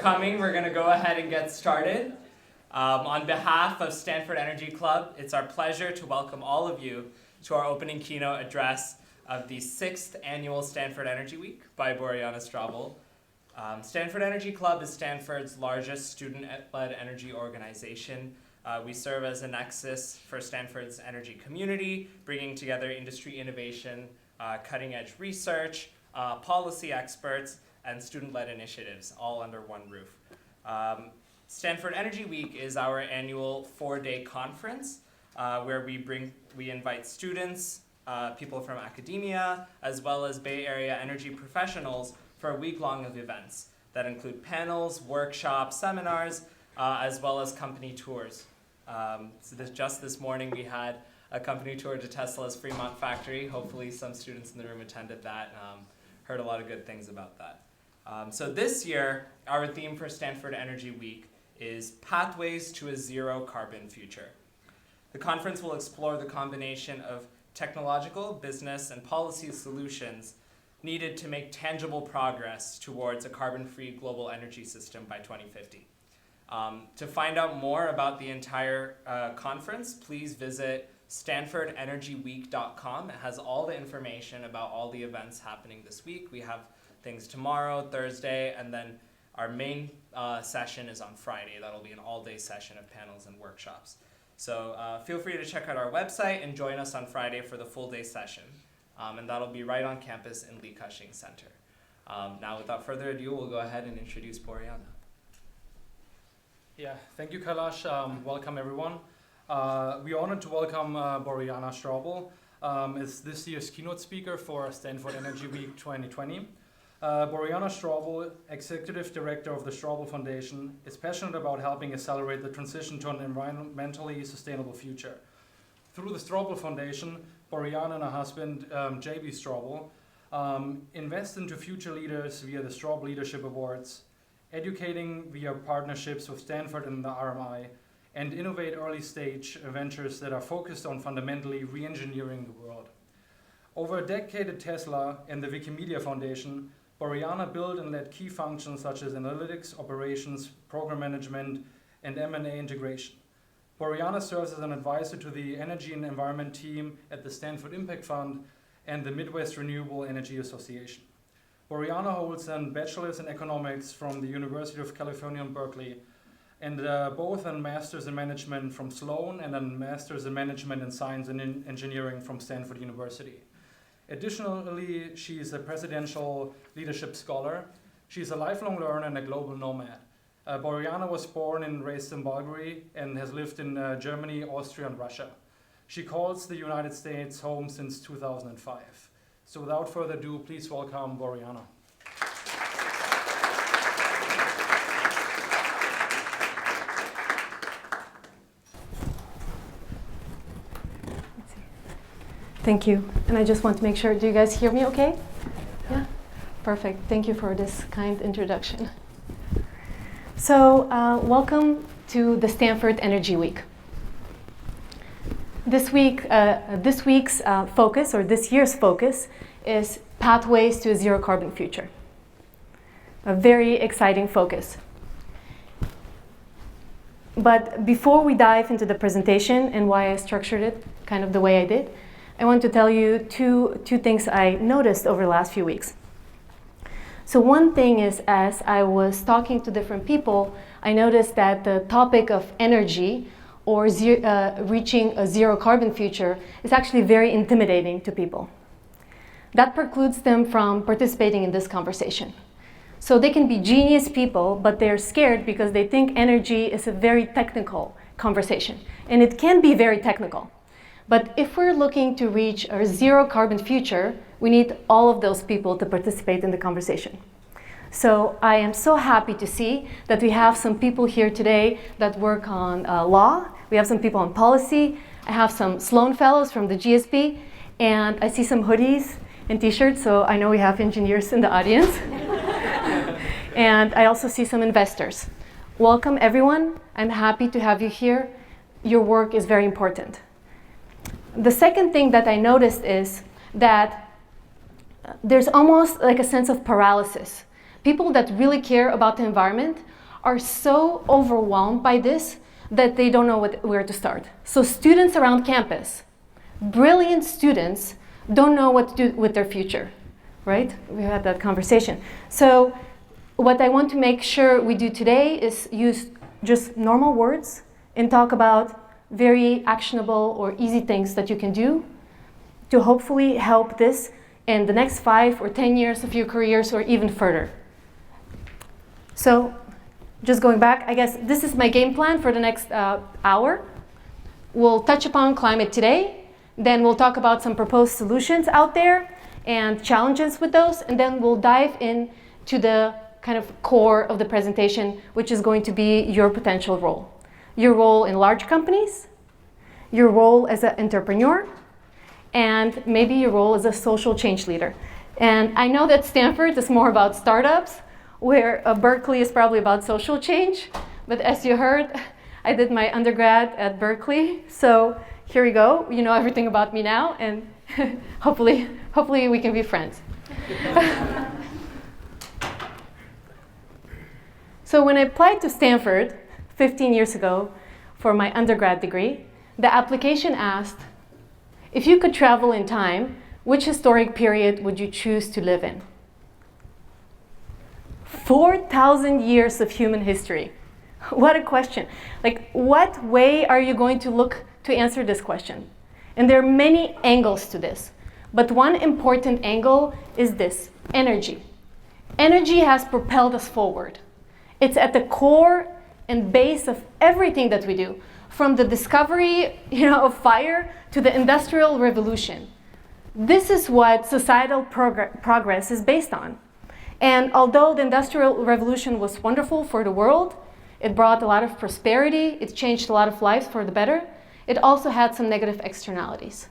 coming. We're going to go ahead and get started. On behalf of Stanford Energy Club, it's our pleasure to welcome all of you to our opening keynote address of the 6th Annual Stanford Energy Week by Boryana Straubel. Stanford Energy Club is Stanford's largest student-led energy organization. We serve as a nexus for Stanford's energy community, bringing together industry innovation, cutting-edge research, policy experts, and student-led initiatives, all under one roof. Stanford Energy Week is our annual 4-day conference where we invite students, people from academia, as well as Bay Area energy professionals for a week-long of events that include panels, workshops, seminars, as well as company tours. Just this morning we had a company tour to Tesla's Fremont factory. Hopefully some students in the room attended that, heard a lot of good things about that. So this year, our theme for Stanford Energy Week is Pathways to a Zero Carbon Future. The conference will explore the combination of technological, business, and policy solutions needed to make tangible progress towards a carbon-free global energy system by 2050. To find out more about the entire conference, please visit stanfordenergyweek.com. It has all the information about all the events happening this week. We have things tomorrow, Thursday, and then our main session is on Friday. That'll be an all-day session of panels and workshops. So feel free to check out our website and join us on Friday for the full-day session. And that'll be right on campus in Lee Cushing Center. Now, without further ado, we'll go ahead and introduce Boryana. Yeah, thank you, Kailash. Welcome, everyone. We're honored to welcome Boryana Straubel as this year's keynote speaker for Stanford Energy Week 2020. Boryana Straubel, Executive Director of the Straubel Foundation, is passionate about helping accelerate the transition to an environmentally sustainable future. Through the Straubel Foundation, Boryana and her husband, J.B. Straubel, invest into future leaders via the Straubel Leadership Awards, educating via partnerships with Stanford and the RMI, and innovate early-stage ventures that are focused on fundamentally re-engineering the world. Over a decade at Tesla and the Wikimedia Foundation, Boryana built and led key functions such as analytics, operations, program management, and M&A integration. Boryana serves as an advisor to the Energy and Environment team at the Stanford Impact Fund and the Midwest Renewable Energy Association. Boryana holds a bachelor's in economics from the University of California in Berkeley, and both a master's in management from Sloan and a master's in management in science and engineering from Stanford University. Additionally, she is a presidential leadership scholar. She's a lifelong learner and a global nomad. Boryana was born and raised in Bulgaria and has lived in Germany, Austria, and Russia. She calls the United States home since 2005. So without further ado, please welcome Boryana. Thank you. And I just want to make sure, do you guys hear me okay? Yeah? Perfect. Thank you for this kind introduction. So welcome to the Stanford Energy Week. This week's focus, or this year's focus, is Pathways to a Zero Carbon Future. A very exciting focus. But before we dive into the presentation and why I structured it kind of the way I did, I want to tell you two things I noticed over the last few weeks. So one thing is, as I was talking to different people, I noticed that the topic of energy or reaching a zero carbon future is actually very intimidating to people. That precludes them from participating in this conversation. So they can be genius people, but they're scared because they think energy is a very technical conversation. And it can be very technical. But if we're looking to reach a zero carbon future, we need all of those people to participate in the conversation. So I am so happy to see that we have some people here today that work on law. We have some people on policy. I have some Sloan Fellows from the GSP. And I see some hoodies and t-shirts, so I know we have engineers in the audience. And I also see some investors. Welcome, everyone. I'm happy to have you here. Your work is very important. The second thing that I noticed is that there's almost like a sense of paralysis. People that really care about the environment are so overwhelmed by this that they don't know where to start. So students around campus, brilliant students, don't know what to do with their future, right? We had that conversation. So what I want to make sure we do today is use just normal words and talk about very actionable or easy things that you can do to hopefully help this in the next 5 or 10 years of your careers or even further. So just going back, I guess this is my game plan for the next hour. We'll touch upon climate today, then we'll talk about some proposed solutions out there and challenges with those, and then we'll dive into the kind of core of the presentation, which is going to be your potential role. Your role in large companies, your role as an entrepreneur, and maybe your role as a social change leader. And I know that Stanford is more about startups, where Berkeley is probably about social change. But as you heard, I did my undergrad at Berkeley. So here we go. You know everything about me now, and hopefully we can be friends. So when I applied to Stanford 15 years ago for my undergrad degree, the application asked, if you could travel in time, which historic period would you choose to live in? 4,000 years of human history. What a question. Like, what way are you going to look to answer this question? And there are many angles to this. But one important angle is this, energy. Energy has propelled us forward. It's at the core and base of everything that we do, from the discovery, of fire to the Industrial Revolution. This is what societal progress is based on. And although the Industrial Revolution was wonderful for the world, it brought a lot of prosperity, it changed a lot of lives for the better, it also had some negative externalities.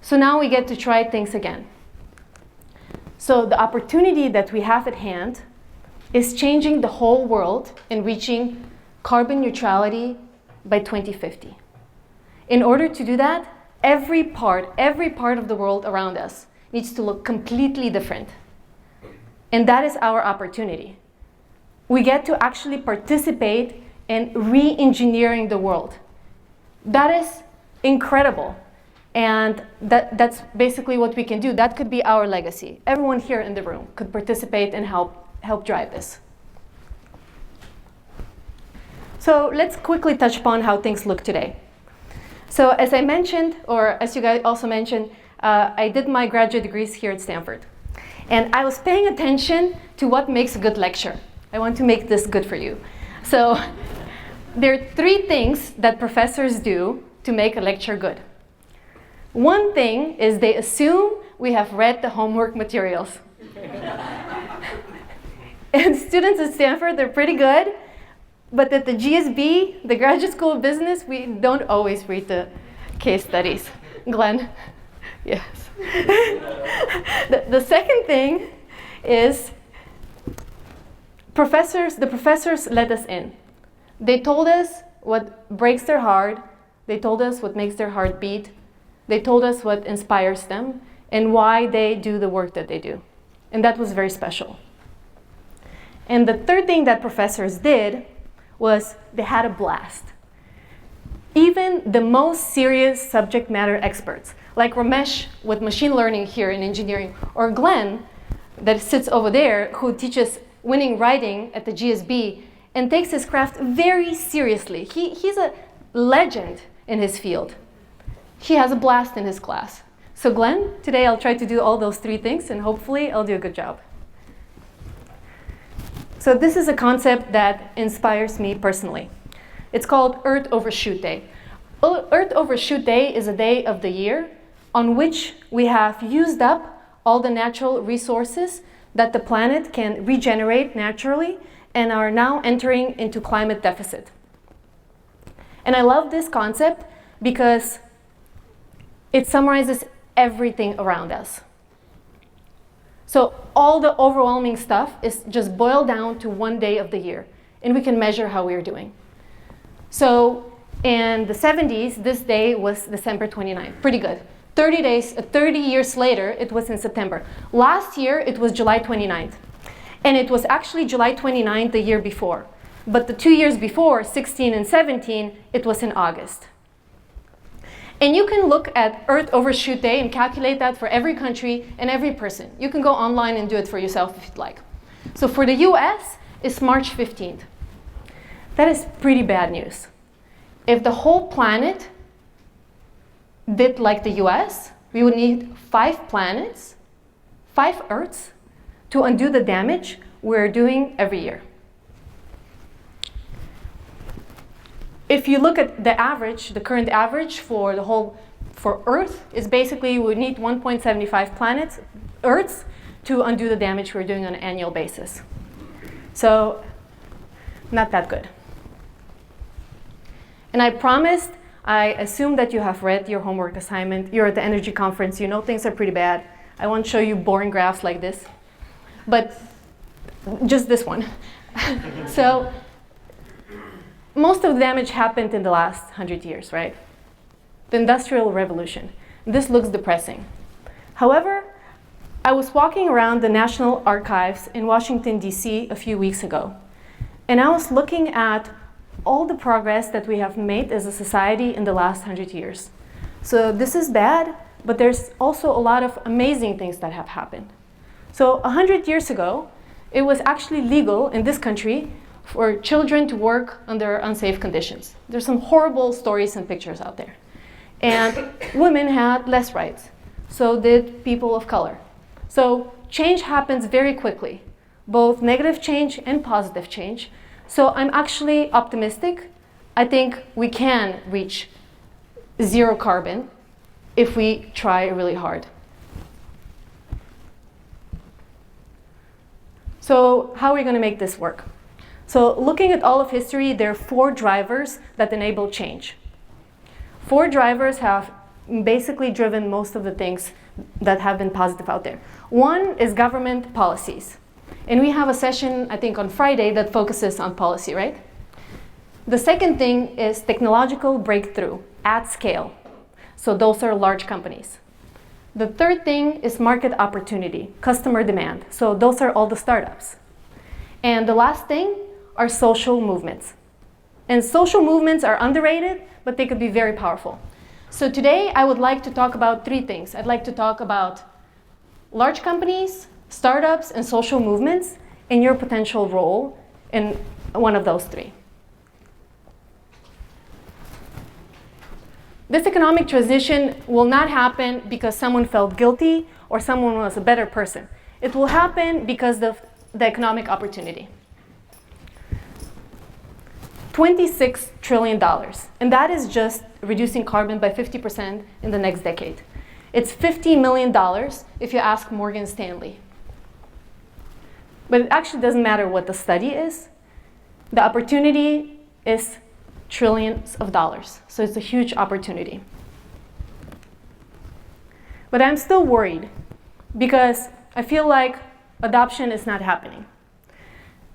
So now we get to try things again. So the opportunity that we have at hand is changing the whole world and reaching carbon neutrality by 2050. In order to do that, every part of the world around us needs to look completely different. And that is our opportunity. We get to actually participate in re-engineering the world. That is incredible. And that's basically what we can do. That could be our legacy. Everyone here in the room could participate and help drive this. So let's quickly touch upon how things look today. So as I mentioned, or as you guys also mentioned, I did my graduate degrees here at Stanford. And I was paying attention to what makes a good lecture. I want to make this good for you. So there are 3 things that professors do to make a lecture good. One thing is they assume we have read the homework materials. And students at Stanford, they're pretty good. But at the GSB, the Graduate School of Business, we don't always read the case studies. Glenn? Yes. The second thing is the professors let us in. They told us what breaks their heart. They told us what makes their heart beat. They told us what inspires them and why they do the work that they do. And that was very special. And the third thing that professors did was they had a blast. Even the most serious subject matter experts, like Ramesh with machine learning here in engineering, or Glenn that sits over there who teaches winning writing at the GSB and takes his craft very seriously. He's a legend in his field. He has a blast in his class. So Glenn, today I'll try to do all those 3 things and hopefully I'll do a good job. So this is a concept that inspires me personally. It's called Earth Overshoot Day. Earth Overshoot Day is a day of the year on which we have used up all the natural resources that the planet can regenerate naturally and are now entering into climate deficit. And I love this concept because it summarizes everything around us. So all the overwhelming stuff is just boiled down to one day of the year, and we can measure how we're doing. So in the 70s, this day was December 29th. Pretty good. 30 years later, it was in September. Last year, it was July 29th. And it was actually July 29th the year before. But the 2 years before, 16 and 17, it was in August. And you can look at Earth Overshoot Day and calculate that for every country and every person. You can go online and do it for yourself if you'd like. So for the US, it's March 15th. That is pretty bad news. If the whole planet did like the US, we would need 5 planets, 5 Earths, to undo the damage we're doing every year. If you look at the average, the current average for Earth is basically we need 1.75 planets, Earths, to undo the damage we're doing on an annual basis. So, not that good. And I promised, I assume that you have read your homework assignment. You're at the energy conference, you know things are pretty bad. I won't show you boring graphs like this, but just this one. So, most of the damage happened in the last 100 years, right? The Industrial Revolution. This looks depressing. However, I was walking around the National Archives in Washington, D.C. a few weeks ago, and I was looking at all the progress that we have made as a society in the last 100 years. So this is bad, but there's also a lot of amazing things that have happened. So 100 years ago, it was actually legal in this country for children to work under unsafe conditions. There's some horrible stories and pictures out there. And women had less rights. So did people of color. So change happens very quickly, both negative change and positive change. So I'm actually optimistic. I think we can reach zero carbon if we try really hard. So how are we going to make this work? So looking at all of history, there are 4 drivers that enable change. 4 drivers have basically driven most of the things that have been positive out there. One is government policies. And we have a session, I think, on Friday that focuses on policy, right? The second thing is technological breakthrough at scale. So those are large companies. The third thing is market opportunity, customer demand. So those are all the startups. And the last thing are social movements. And social movements are underrated, but they could be very powerful. So today I would like to talk about 3 things. I'd like to talk about large companies, startups, and social movements, and your potential role in one of those 3. This economic transition will not happen because someone felt guilty or someone was a better person. It will happen because of the economic opportunity. $26 trillion, and that is just reducing carbon by 50% in the next decade. It's $50 million if you ask Morgan Stanley. But it actually doesn't matter what the study is. The opportunity is trillions of dollars, so it's a huge opportunity. But I'm still worried because I feel like adoption is not happening.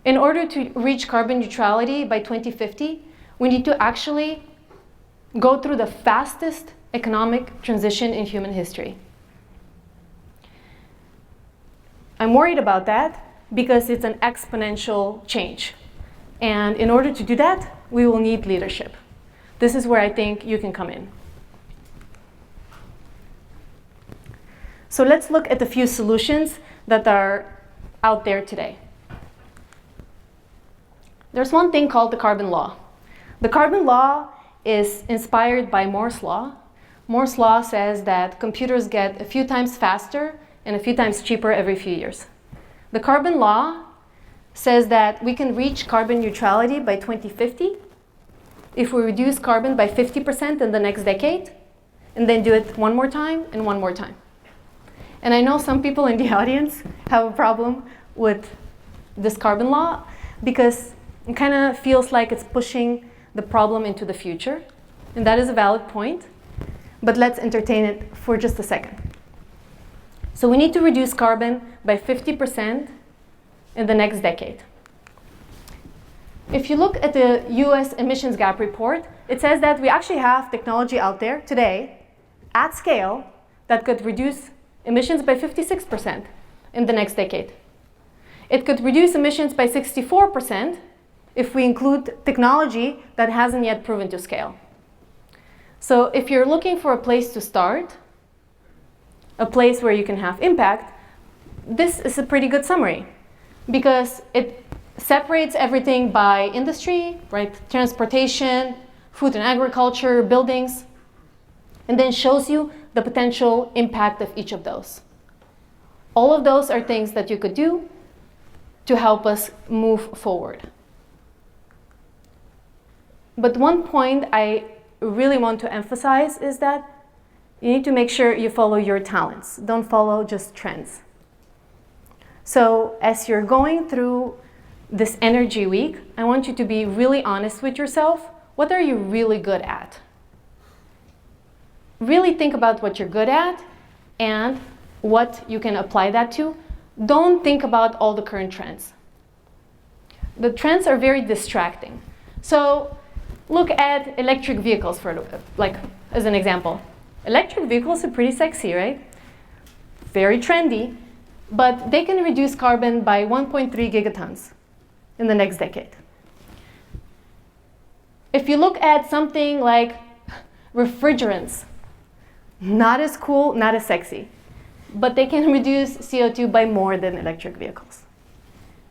In order to reach carbon neutrality by 2050, we need to actually go through the fastest economic transition in human history. I'm worried about that because it's an exponential change. And in order to do that, we will need leadership. This is where I think you can come in. So let's look at a few solutions that are out there today. There's one thing called the carbon law. The carbon law is inspired by Moore's law. Moore's law says that computers get a few times faster and a few times cheaper every few years. The carbon law says that we can reach carbon neutrality by 2050 if we reduce carbon by 50% in the next decade, and then do it one more time and one more time. And I know some people in the audience have a problem with this carbon law because it kind of feels like it's pushing the problem into the future. And that is a valid point. But let's entertain it for just a second. So we need to reduce carbon by 50% in the next decade. If you look at the US emissions gap report, it says that we actually have technology out there today at scale that could reduce emissions by 56% in the next decade. It could reduce emissions by 64% if we include technology that hasn't yet proven to scale. So if you're looking for a place to start, a place where you can have impact, this is a pretty good summary because it separates everything by industry, right? Transportation, food and agriculture, buildings, and then shows you the potential impact of each of those. All of those are things that you could do to help us move forward. But one point I really want to emphasize is that you need to make sure you follow your talents. Don't follow just trends. So as you're going through this energy week, I want you to be really honest with yourself. What are you really good at? Really think about what you're good at and what you can apply that to. Don't think about all the current trends. The trends are very distracting. So look at electric vehicles as an example. Electric vehicles are pretty sexy, right? Very trendy, but they can reduce carbon by 1.3 gigatons in the next decade. If you look at something like refrigerants, not as cool, not as sexy, but they can reduce CO2 by more than electric vehicles.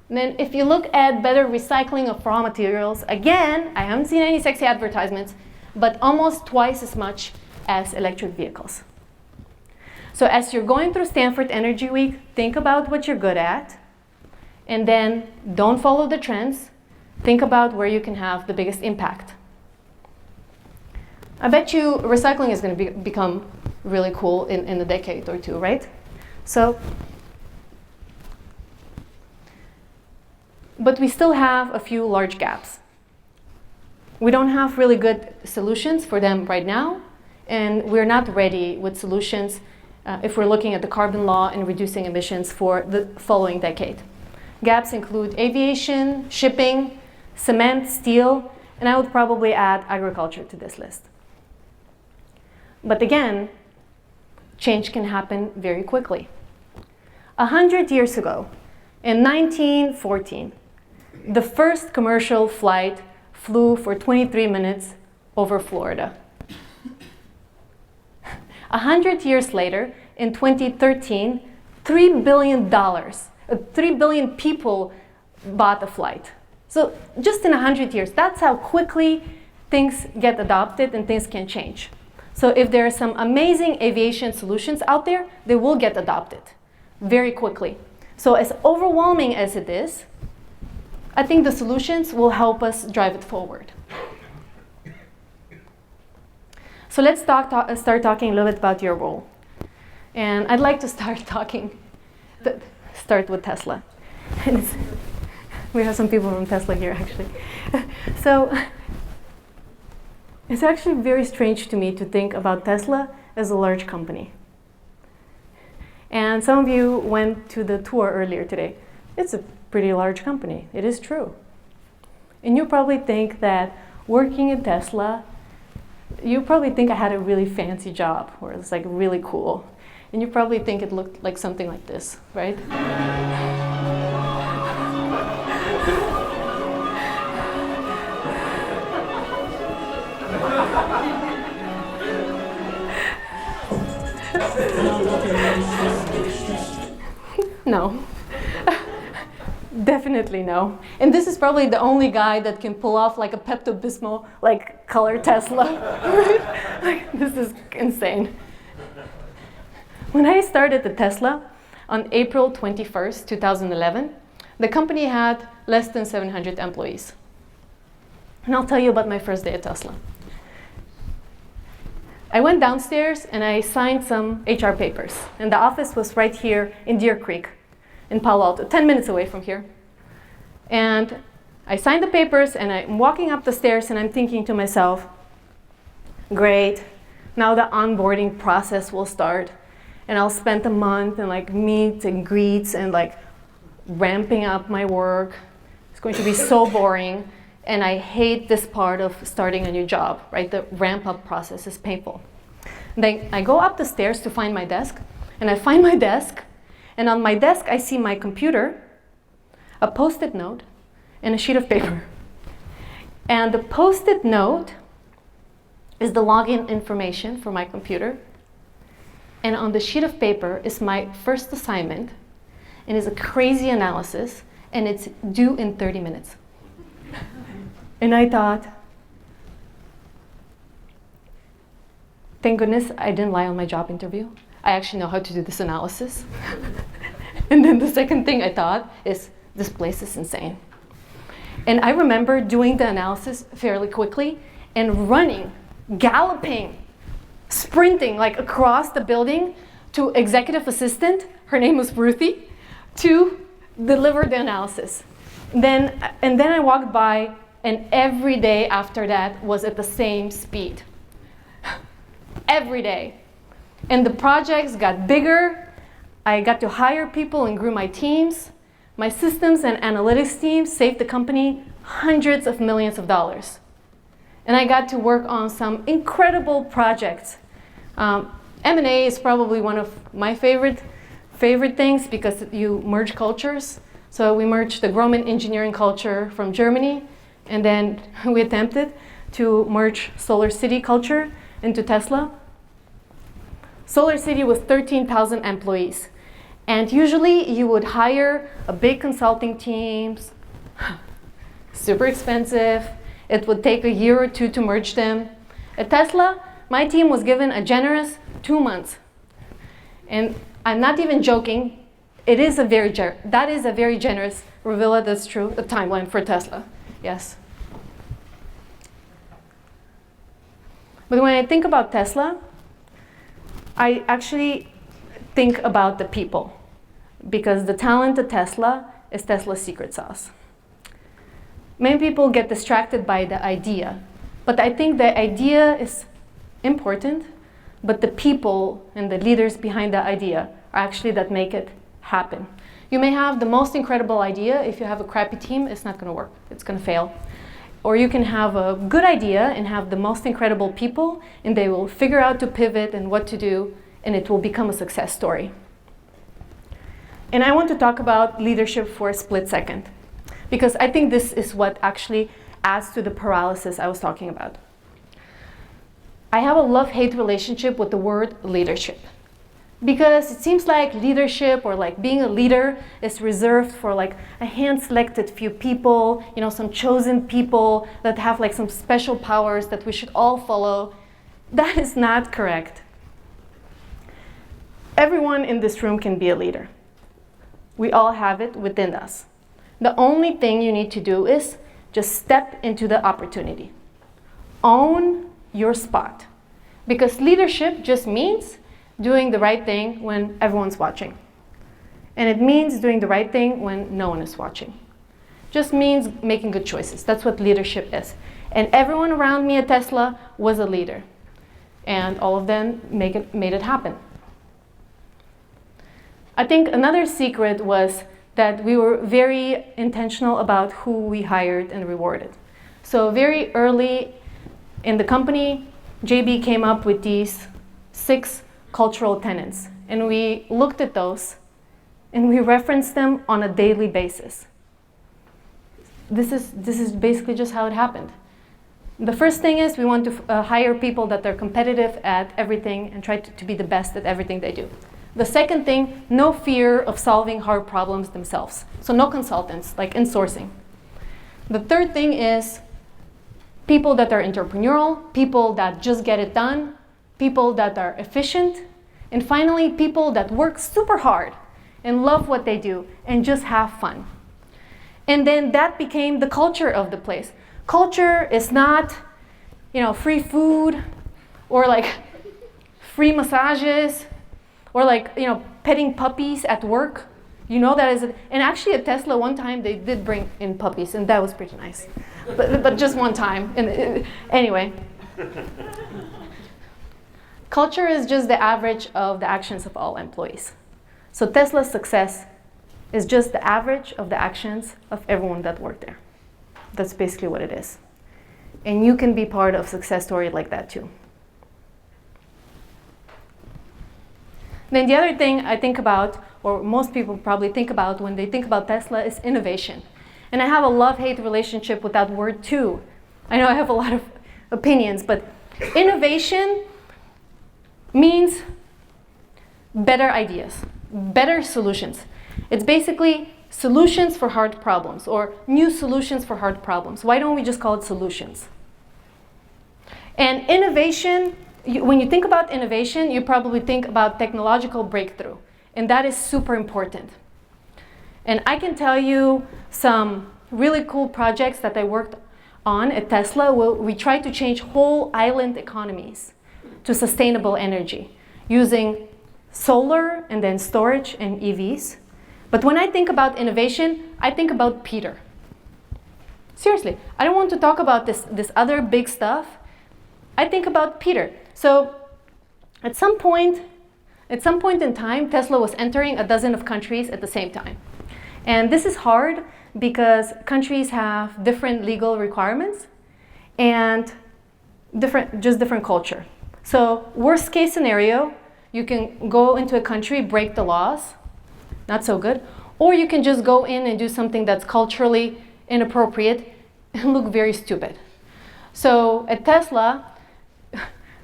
And then if you look at better recycling of raw materials, again, I haven't seen any sexy advertisements, but almost twice as much as electric vehicles. So as you're going through Stanford Energy Week, think about what you're good at, and then don't follow the trends. Think about where you can have the biggest impact. I bet you recycling is going to become really cool in a decade or two, right? But we still have a few large gaps. We don't have really good solutions for them right now, and we're not ready with solutions if we're looking at the carbon law and reducing emissions for the following decade. Gaps include aviation, shipping, cement, steel, and I would probably add agriculture to this list. But again, change can happen very quickly. 100 years ago, in 1914, the first commercial flight flew for 23 minutes over Florida. 100 years later, in 2013, $3 billion people bought a flight. So just in 100 years, that's how quickly things get adopted and things can change. So if there are some amazing aviation solutions out there, they will get adopted very quickly. So as overwhelming as it is, I think the solutions will help us drive it forward. So let's start talking a little bit about your role. And I'd like to start with Tesla. We have some people from Tesla here, actually. So it's actually very strange to me to think about Tesla as a large company. And some of you went to the tour earlier today. It's a pretty large company. It is true. And you probably think that working at Tesla, you probably think I had a really fancy job, or it's like really cool. And you probably think it looked like something like this, right? No. Definitely no. And this is probably the only guy that can pull off like a Pepto-Bismol like color Tesla. Like, this is insane. When I started at Tesla on April 21st, 2011, the company had less than 700 employees. And I'll tell you about my first day at Tesla. I went downstairs and I signed some HR papers. And the office was right here in Deer Creek in Palo Alto, 10 minutes away from here. And I signed the papers and I'm walking up the stairs and I'm thinking to myself, great, now the onboarding process will start. And I'll spend a month and like meet and greets and like ramping up my work. It's going to be so boring. And I hate this part of starting a new job, right? The ramp up process is painful. And then I go up the stairs to find my desk, and I find my desk, and on my desk I see my computer, a Post-it note, and a sheet of paper. And the post-it note is the login information for my computer. And on the sheet of paper is my first assignment, and it's a crazy analysis, and it's due in 30 minutes. And I thought, thank goodness I didn't lie on my job interview. I actually know how to do this analysis. And then the second thing I thought is, this place is insane. And I remember doing the analysis fairly quickly and running, galloping, sprinting like across the building to executive assistant, her name was Ruthie, to deliver the analysis. And then I walked by, and every day after that was at the same speed. Every day. And the projects got bigger. I got to hire people and grew my teams. My systems and analytics teams saved the company hundreds of millions of dollars. And I got to work on some incredible projects. M&A is probably one of my favorite things because you merge cultures. So we merged the Grumman engineering culture from Germany, and then we attempted to merge Solar City culture into Tesla. Solar City was 13,000 employees. And usually you would hire a big consulting team, super expensive. It would take a year or two to merge them. At Tesla, my team was given a generous 2 months. And I'm not even joking. That is a very generous, Revilla, that's true, a timeline for Tesla. Yes. But when I think about Tesla, I actually think about the people, because the talent at Tesla is Tesla's secret sauce. Many people get distracted by the idea, but I think the idea is important, but the people and the leaders behind the idea are actually that make it happen. You may have the most incredible idea. If you have a crappy team, it's not going to work. It's going to fail. Or you can have a good idea and have the most incredible people, and they will figure out to pivot and what to do, and it will become a success story. And I want to talk about leadership for a split second, because I think this is what actually adds to the paralysis I was talking about. I have a love-hate relationship with the word leadership, because it seems like leadership, or like being a leader, is reserved for like a hand-selected few people, some chosen people that have like some special powers that we should all follow. That is not correct. Everyone in this room can be a leader. We all have it within us. The only thing you need to do is just step into the opportunity. Own your spot. Because leadership just means doing the right thing when everyone's watching. And it means doing the right thing when no one is watching. Just means making good choices. That's what leadership is. And everyone around me at Tesla was a leader. And all of them made it happen. I think another secret was that we were very intentional about who we hired and rewarded. So very early in the company, JB came up with these 6 cultural tenets. And we looked at those and we referenced them on a daily basis. This is basically just how it happened. The first thing is we want to hire people that are competitive at everything and try to be the best at everything they do. The second thing, no fear of solving hard problems themselves. So no consultants, like insourcing. The third thing is people that are entrepreneurial, people that just get it done, people that are efficient, and finally, people that work super hard and love what they do and just have fun. And then that became the culture of the place. Culture is not, free food or like free massages or like, petting puppies at work. That is, and actually at Tesla one time they did bring in puppies, and that was pretty nice. But just one time. And anyway. Culture is just the average of the actions of all employees. So Tesla's success is just the average of the actions of everyone that worked there. That's basically what it is. And you can be part of a success story like that too. Then the other thing I think about, or most people probably think about when they think about Tesla, is innovation. And I have a love-hate relationship with that word too. I know I have a lot of opinions, but innovation means better ideas, better solutions. It's basically solutions for hard problems, or new solutions for hard problems. Why don't we just call it solutions? And innovation, when you think about innovation, you probably think about technological breakthrough, and that is super important. And I can tell you some really cool projects that I worked on at Tesla where we tried to change whole island economies to sustainable energy using solar and then storage and EVs. But when I think about innovation, I think about Peter. Seriously, I don't want to talk about this other big stuff. I think about Peter. So at some point in time, Tesla was entering a dozen of countries at the same time. And this is hard because countries have different legal requirements and different culture. So worst case scenario, you can go into a country, break the laws, not so good, or you can just go in and do something that's culturally inappropriate and look very stupid. So at Tesla,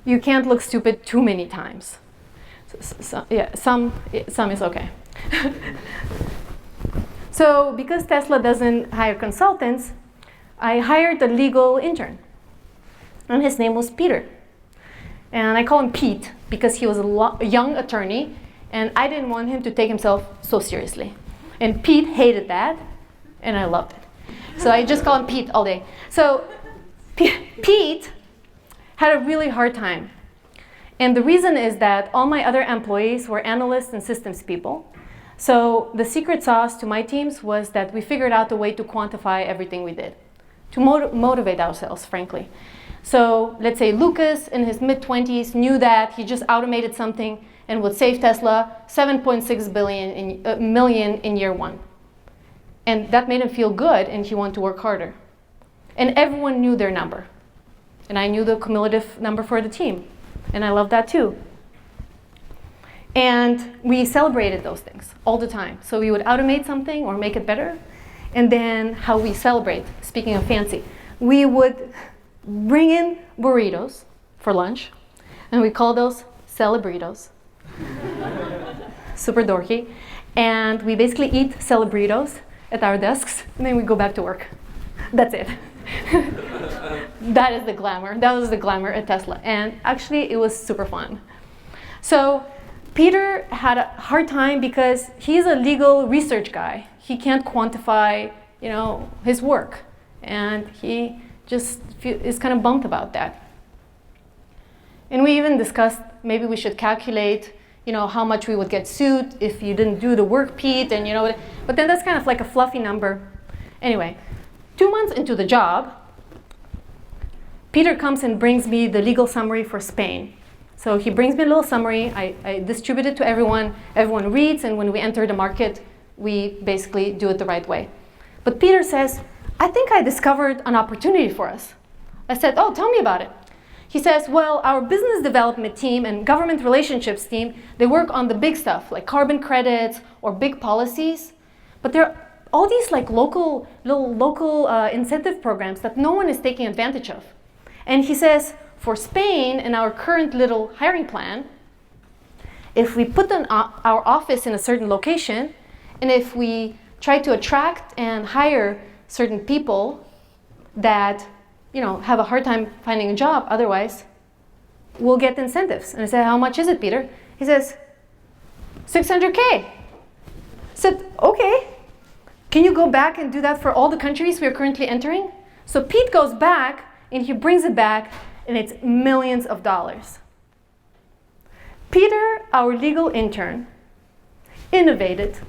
you can't look stupid too many times. Some is okay. So because Tesla doesn't hire consultants, I hired a legal intern, and his name was Peter. And I call him Pete because he was a young attorney, and I didn't want him to take himself so seriously. And Pete hated that, and I loved it. So I just call him Pete all day. So Pete had a really hard time. And the reason is that all my other employees were analysts and systems people. So the secret sauce to my teams was that we figured out a way to quantify everything we did, to motivate ourselves, frankly. So let's say Lucas in his mid-20s knew that he just automated something and would save Tesla $7.6 million in year one. And that made him feel good, and he wanted to work harder. And everyone knew their number. And I knew the cumulative number for the team. And I love that too. And we celebrated those things all the time. So we would automate something or make it better. And then how we celebrate, speaking of fancy, we would bring in burritos for lunch, and we call those celebritos. Super dorky. And we basically eat celebritos at our desks, and then we go back to work. That's it. That is the glamour. That was the glamour at Tesla. And actually, it was super fun. So Peter had a hard time because he's a legal research guy. He can't quantify, his work. And he just is kind of bummed about that. And we even discussed maybe we should calculate, how much we would get sued if you didn't do the work, Pete, and but then that's kind of like a fluffy number. Anyway, 2 months into the job, Peter comes and brings me the legal summary for Spain. So he brings me a little summary, I distribute it to everyone reads, and when we enter the market, we basically do it the right way. But Peter says, I think I discovered an opportunity for us. I said, oh, tell me about it. He says, well, our business development team and government relationships team, they work on the big stuff, like carbon credits or big policies. But there are all these local incentive programs that no one is taking advantage of. And he says, for Spain and our current little hiring plan, if we put our office in a certain location, and if we try to attract and hire certain people that have a hard time finding a job otherwise, we'll get incentives. And I said, how much is it, Peter? He says, 600K. I said, okay. Can you go back and do that for all the countries we are currently entering? So Pete goes back and he brings it back, and it's millions of dollars. Peter, our legal intern, innovated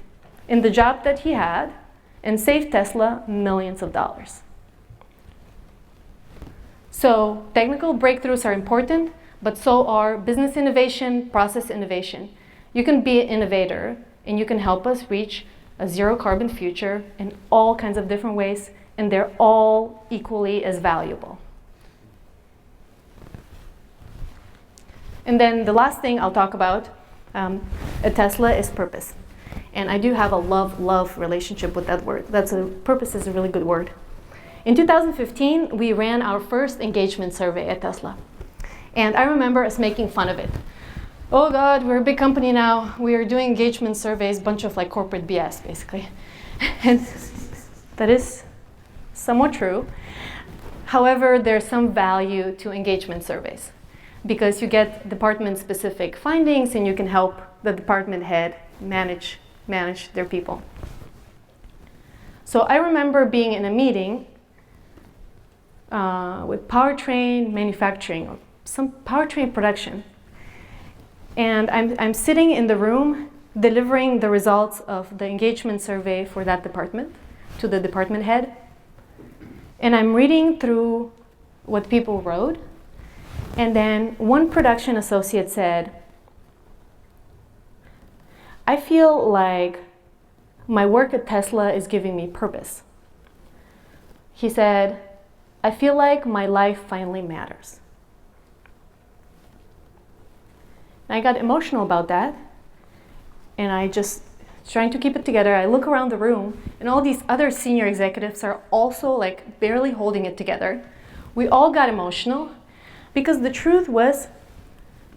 in the job that he had and saved Tesla millions of dollars. So technical breakthroughs are important, but so are business innovation, process innovation. You can be an innovator, and you can help us reach a zero carbon future in all kinds of different ways, and they're all equally as valuable. And then the last thing I'll talk about at Tesla is purpose. And I do have a love-love relationship with that word. Purpose is a really good word. In 2015, we ran our first engagement survey at Tesla. And I remember us making fun of it. Oh God, we're a big company now. We are doing engagement surveys, bunch of like corporate BS, basically. And that is somewhat true. However, there's some value to engagement surveys because you get department-specific findings and you can help the department head manage their people. So I remember being in a meeting with powertrain manufacturing, or some powertrain production. And I'm sitting in the room delivering the results of the engagement survey for that department to the department head. And I'm reading through what people wrote. And then one production associate said, I feel like my work at Tesla is giving me purpose. He said, I feel like my life finally matters. And I got emotional about that. And I just trying to keep it together. I look around the room and all these other senior executives are also like barely holding it together. We all got emotional because the truth was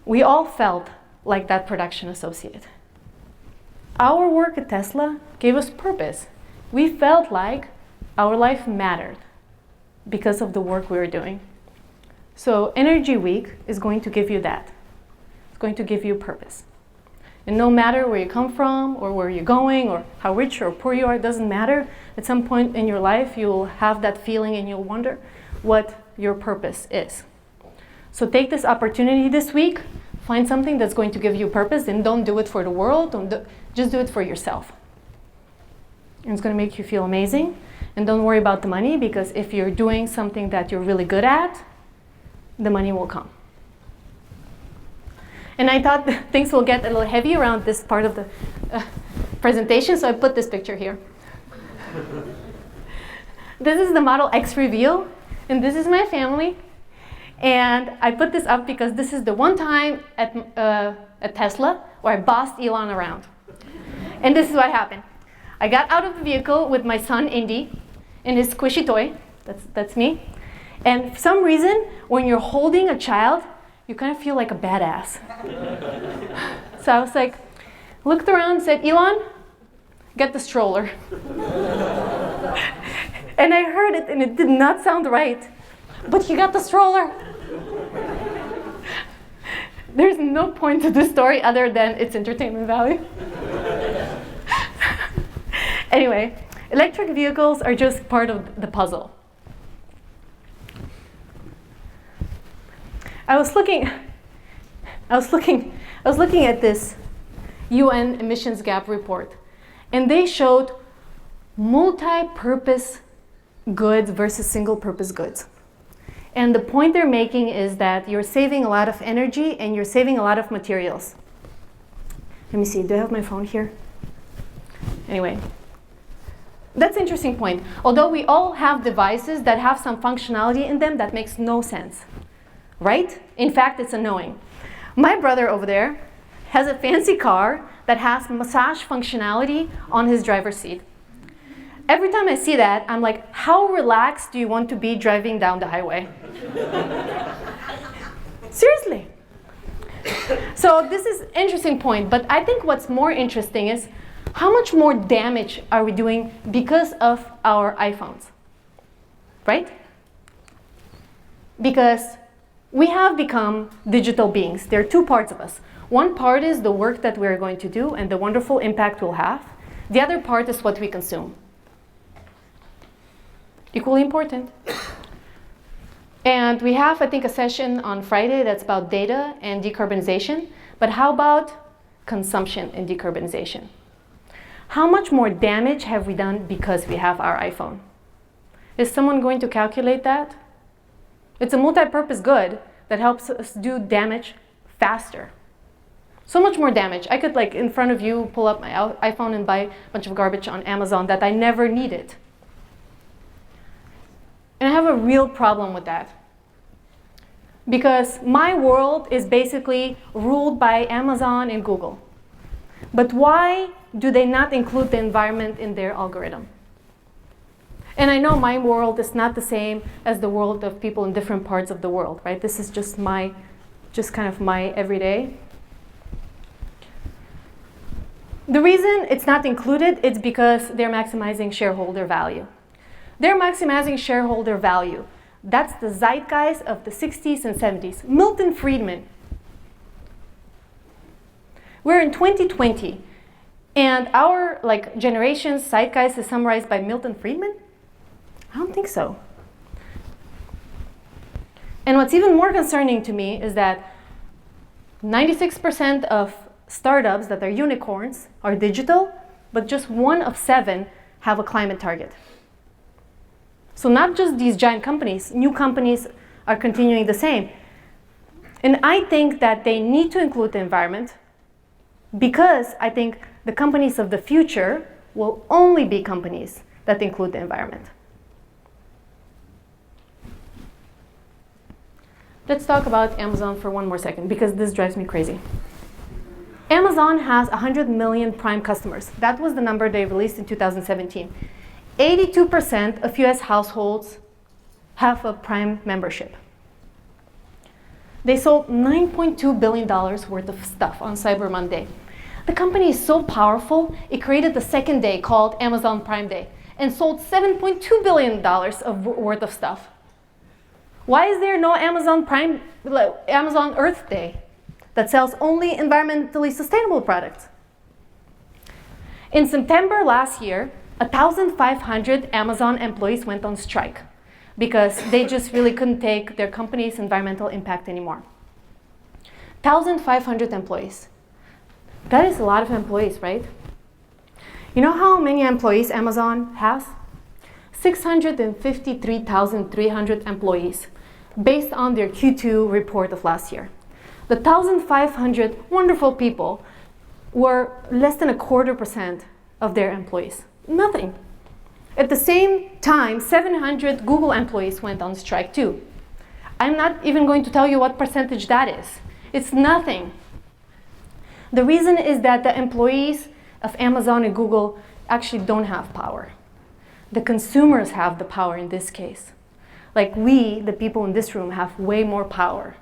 we all felt like that production associate. Our work at Tesla gave us purpose. We felt like our life mattered because of the work we were doing. So Energy Week is going to give you that. It's going to give you purpose. And no matter where you come from or where you're going or how rich or poor you are, it doesn't matter. At some point in your life, you'll have that feeling and you'll wonder what your purpose is. So take this opportunity this week, find something that's going to give you purpose, and don't do it for the world, just do it for yourself. And it's going to make you feel amazing. And don't worry about the money, because if you're doing something that you're really good at, the money will come. And I thought things will get a little heavy around this part of the presentation, so I put this picture here. This is the Model X reveal, and this is my family. And I put this up because this is the one time at Tesla where I bossed Elon around. And this is what happened. I got out of the vehicle with my son, Indy, and his squishy toy. That's me. And for some reason, when you're holding a child, you kind of feel like a badass. So I was like, looked around and said, Elon, get the stroller. And I heard it, and it did not sound right. But he got the stroller. There's no point to this story other than its entertainment value. Anyway, electric vehicles are just part of the puzzle. I was looking at this UN emissions gap report, and they showed multi-purpose goods versus single-purpose goods. And the point they're making is that you're saving a lot of energy and you're saving a lot of materials. Let me see, do I have my phone here? Anyway, that's an interesting point. Although we all have devices that have some functionality in them that makes no sense, right? In fact, it's annoying. My brother over there has a fancy car that has massage functionality on his driver's seat. Every time I see that, I'm like, how relaxed do you want to be driving down the highway? Seriously. So this is an interesting point, but I think what's more interesting is how much more damage are we doing because of our iPhones, right? Because we have become digital beings. There are two parts of us. One part is the work that we're going to do and the wonderful impact we'll have. The other part is what we consume. Equally important. And we have, I think, a session on Friday that's about data and decarbonization. But how about consumption and decarbonization? How much more damage have we done because we have our iPhone? Is someone going to calculate that? It's a multi-purpose good that helps us do damage faster. So much more damage. I could, like, in front of you, pull up my iPhone and buy a bunch of garbage on Amazon that I never needed. And I have a real problem with that. Because my world is basically ruled by Amazon and Google. But why do they not include the environment in their algorithm? And I know my world is not the same as the world of people in different parts of the world, right? This is just kind of my everyday. The reason it's not included is because they're maximizing shareholder value. They're maximizing shareholder value. That's the zeitgeist of the 60s and 70s. Milton Friedman. We're in 2020, and our generation's zeitgeist is summarized by Milton Friedman? I don't think so. And what's even more concerning to me is that 96% of startups that are unicorns are digital, but just 1 of 7 have a climate target. So not just these giant companies, new companies are continuing the same. And I think that they need to include the environment, because I think the companies of the future will only be companies that include the environment. Let's talk about Amazon for one more second, because this drives me crazy. Amazon has 100 million Prime customers. That was the number they released in 2017. 82% of US households have a Prime membership. They sold $9.2 billion worth of stuff on Cyber Monday. The company is so powerful, it created the second day called Amazon Prime Day and sold $7.2 billion worth of stuff. Why is there no Amazon Earth Day that sells only environmentally sustainable products? In September last year, 1,500 Amazon employees went on strike because they just really couldn't take their company's environmental impact anymore. 1,500 employees. That is a lot of employees, right? You know how many employees Amazon has? 653,300 employees, based on their Q2 report of last year. The 1,500 wonderful people were less than 0.25% of their employees. Nothing. At the same time, 700 Google employees went on strike too. I'm not even going to tell you what percentage that is. It's nothing. The reason is that the employees of Amazon and Google actually don't have power. The consumers have the power in this case. Like we, the people in this room, have way more power.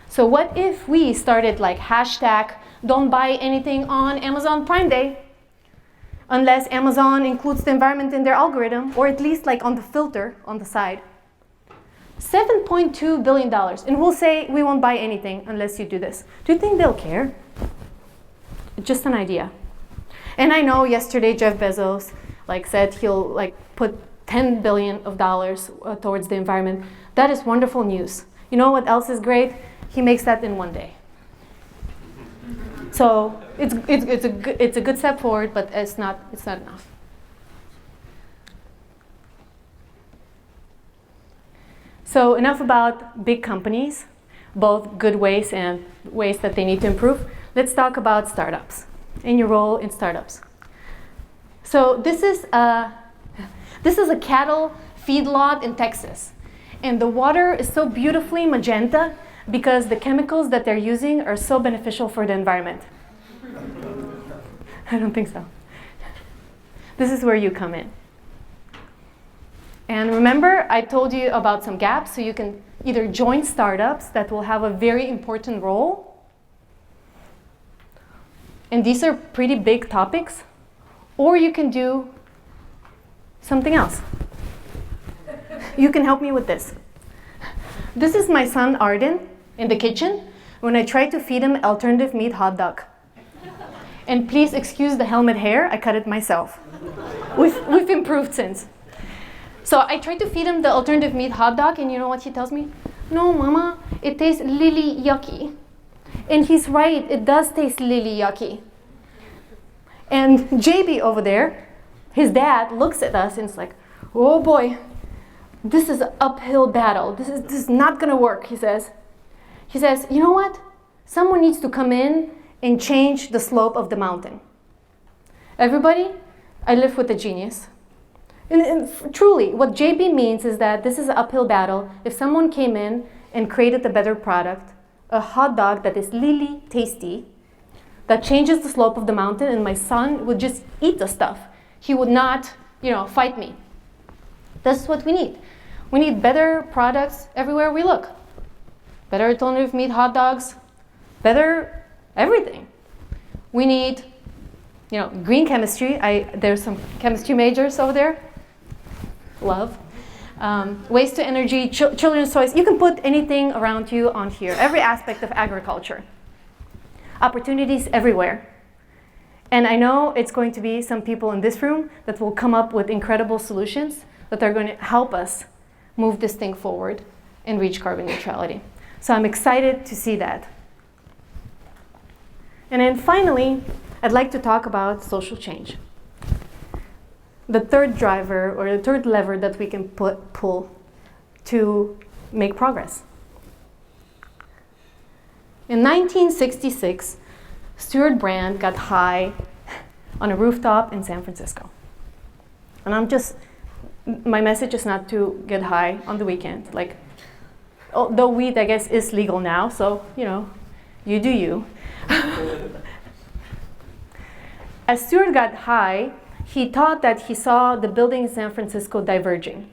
So what if we started hashtag don't buy anything on Amazon Prime Day unless Amazon includes the environment in their algorithm, or at least on the filter on the side. $7.2 billion, and we'll say we won't buy anything unless you do this. Do you think they'll care? Just an idea. And I know yesterday Jeff Bezos said he'll put $10 billion towards the environment. That is wonderful news. You know what else is great? He makes that in one day. So it's a good step forward, but it's not enough. So enough about big companies, both good ways and ways that they need to improve. Let's talk about startups and your role in startups. So this is a cattle feedlot in Texas, and the water is so beautifully magenta because the chemicals that they're using are so beneficial for the environment. I don't think so. This is where you come in. And remember, I told you about some gaps, so you can either join startups that will have a very important role, and these are pretty big topics, or you can do something else. You can help me with this. This is my son Arden in the kitchen when I try to feed him alternative meat hot dog. And please excuse the helmet hair, I cut it myself. We've improved since. So I tried to feed him the alternative meat hot dog, and you know what he tells me? No, Mama, it tastes really yucky. And he's right, it does taste really yucky. And JB over there, his dad, looks at us and is like, oh boy, this is an uphill battle. This is not gonna work, he says. He says, you know what? Someone needs to come in and change the slope of the mountain. Everybody, I live with a genius. And truly, what JB means is that this is an uphill battle. If someone came in and created a better product, a hot dog that is really tasty, that changes the slope of the mountain, and my son would just eat the stuff. He would not, fight me. That's what we need. We need better products everywhere we look. Better alternative meat hot dogs, better everything. We need, green chemistry. There's some chemistry majors over there. Love. Waste to energy, children's toys. You can put anything around you on here. Every aspect of agriculture. Opportunities everywhere. And I know it's going to be some people in this room that will come up with incredible solutions that are going to help us move this thing forward and reach carbon neutrality. So I'm excited to see that. And then finally, I'd like to talk about social change. The third driver or the third lever that we can pull to make progress. In 1966, Stewart Brand got high on a rooftop in San Francisco. And my message is not to get high on the weekend. Although weed, I guess, is legal now, so, you do you. As Stewart got high, he thought that he saw the buildings in San Francisco diverging.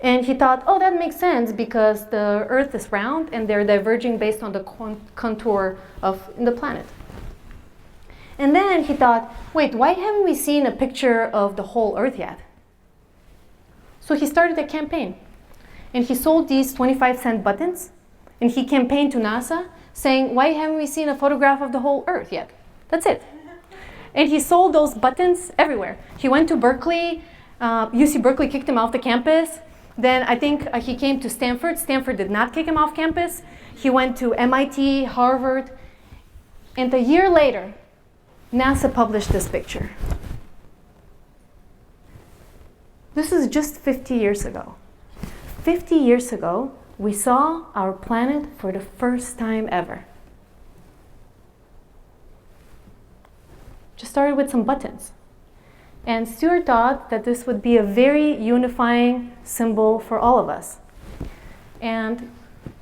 And he thought, oh, that makes sense because the Earth is round and they're diverging based on the contour of the planet. And then he thought, wait, why haven't we seen a picture of the whole Earth yet? So he started a campaign. And he sold these 25-cent buttons. And he campaigned to NASA saying, why haven't we seen a photograph of the whole Earth yet? That's it. And he sold those buttons everywhere. He went to Berkeley. UC Berkeley kicked him off the campus. Then I think he came to Stanford. Stanford did not kick him off campus. He went to MIT, Harvard. And a year later, NASA published this picture. This is just 50 years ago. 50 years ago, we saw our planet for the first time ever. Just started with some buttons. And Stewart thought that this would be a very unifying symbol for all of us. And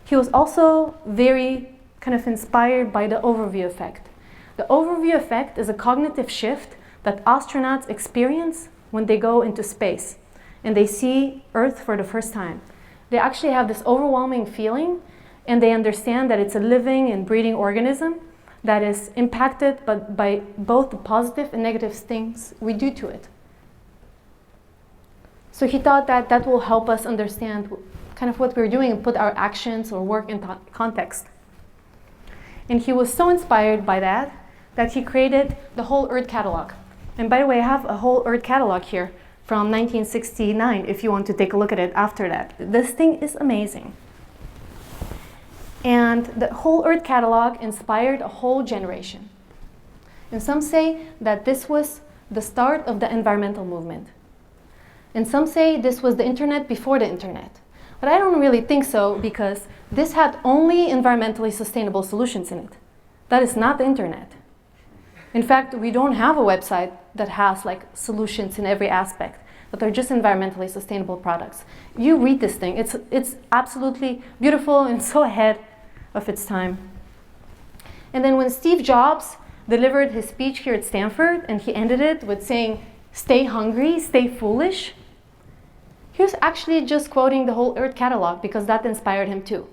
he was also very kind of inspired by the overview effect. The overview effect is a cognitive shift that astronauts experience when they go into space and they see Earth for the first time. They actually have this overwhelming feeling and they understand that it's a living and breathing organism that is impacted by both the positive and negative things we do to it. So he thought that that will help us understand kind of what we're doing and put our actions or work in context. And he was so inspired by that he created the Whole Earth Catalog. And by the way, I have a Whole Earth Catalog here from 1969 if you want to take a look at it after that. This thing is amazing. And the Whole Earth Catalog inspired a whole generation. And some say that this was the start of the environmental movement. And some say this was the internet before the internet. But I don't really think so because this had only environmentally sustainable solutions in it. That is not the internet. In fact, we don't have a website that has solutions in every aspect, but they're just environmentally sustainable products. You read this thing, it's absolutely beautiful and so ahead of its time. And then when Steve Jobs delivered his speech here at Stanford, and he ended it with saying, "Stay hungry, stay foolish," he was actually just quoting the Whole Earth Catalog because that inspired him too.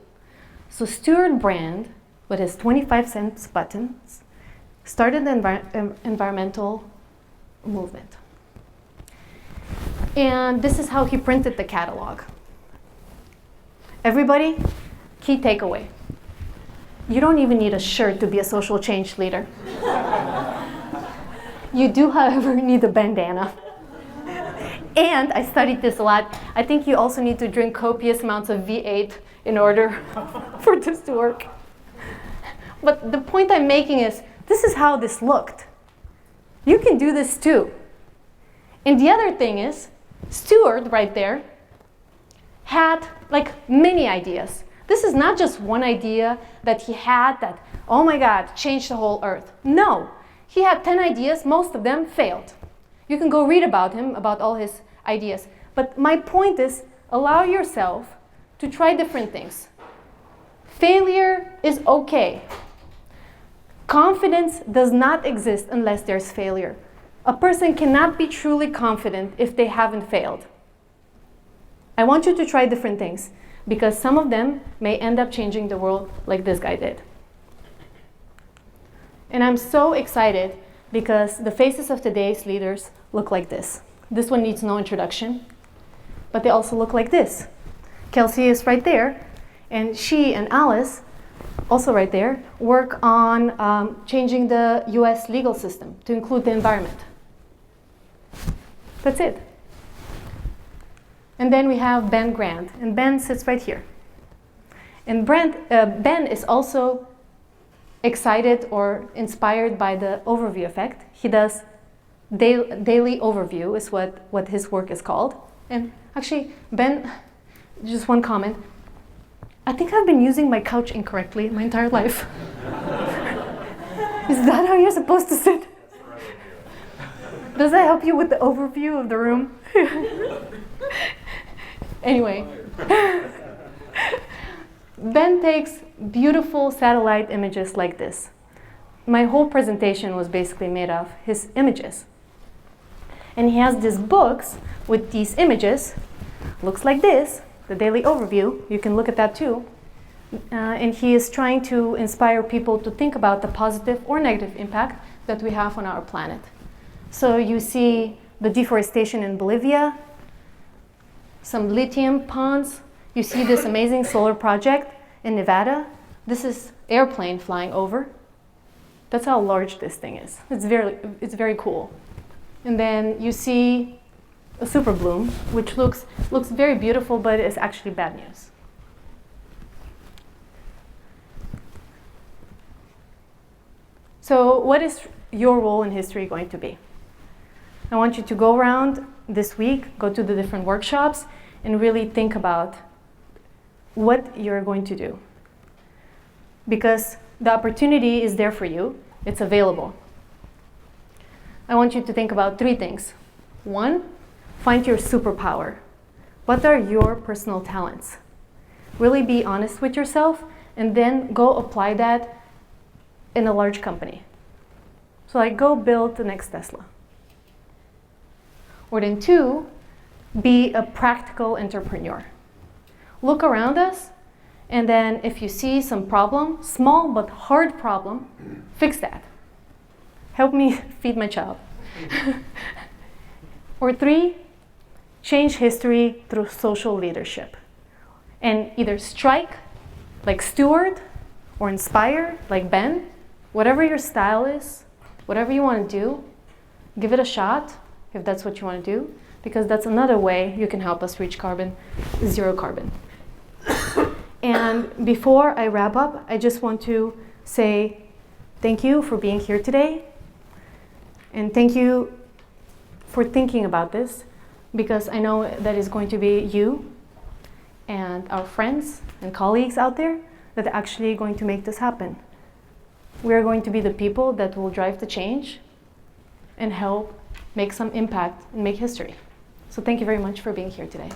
So Stewart Brand, with his 25-cent buttons, started the environmental movement. And this is how he printed the catalog. Everybody, key takeaway. You don't even need a shirt to be a social change leader. You do, however, need a bandana. And I studied this a lot. I think you also need to drink copious amounts of V8 in order for this to work. But the point I'm making is, this is how this looked. You can do this too. And the other thing is, Stewart right there had many ideas. This is not just one idea that he had that, oh my God, changed the whole Earth. No, he had 10 ideas, most of them failed. You can go read about him, about all his ideas. But my point is, allow yourself to try different things. Failure is okay. Confidence does not exist unless there's failure. A person cannot be truly confident if they haven't failed. I want you to try different things because some of them may end up changing the world like this guy did. And I'm so excited because the faces of today's leaders look like this. This one needs no introduction, but they also look like this. Kelsey is right there, and she and Alice, also right there, work on changing the US legal system to include the environment. That's it. And then we have Ben Grant, and Ben sits right here. And Ben is also excited or inspired by the overview effect. He does daily overview is what his work is called. And actually, Ben, just one comment. I think I've been using my couch incorrectly my entire life. Is that how you're supposed to sit? Does that help you with the overview of the room? Anyway, Ben takes beautiful satellite images like this. My whole presentation was basically made of his images. And he has these books with these images, looks like this, the daily overview, you can look at that too. And he is trying to inspire people to think about the positive or negative impact that we have on our planet. So you see the deforestation in Bolivia, some lithium ponds. You see this amazing solar project in Nevada. This is airplane flying over. That's how large this thing is. It's very cool. And then you see a super bloom, which looks very beautiful, but is actually bad news. So what is your role in history going to be? I want you to go around this week, go to the different workshops, and really think about what you're going to do. Because the opportunity is there for you, it's available. I want you to think about 3 things. 1, find your superpower. What are your personal talents? Really be honest with yourself, and then go apply that in a large company. So like, go build the next Tesla. Or then 2, be a practical entrepreneur. Look around us, and then if you see some problem, small but hard problem, fix that. Help me feed my child. Or 3, change history through social leadership. And either strike, like Stewart, or inspire, like Ben. Whatever your style is, whatever you want to do, give it a shot, if that's what you want to do, because that's another way you can help us reach zero carbon. And before I wrap up, I just want to say thank you for being here today. And thank you for thinking about this, because I know that it's going to be you and our friends and colleagues out there that are actually going to make this happen. We are going to be the people that will drive the change and help make some impact and make history. So thank you very much for being here today.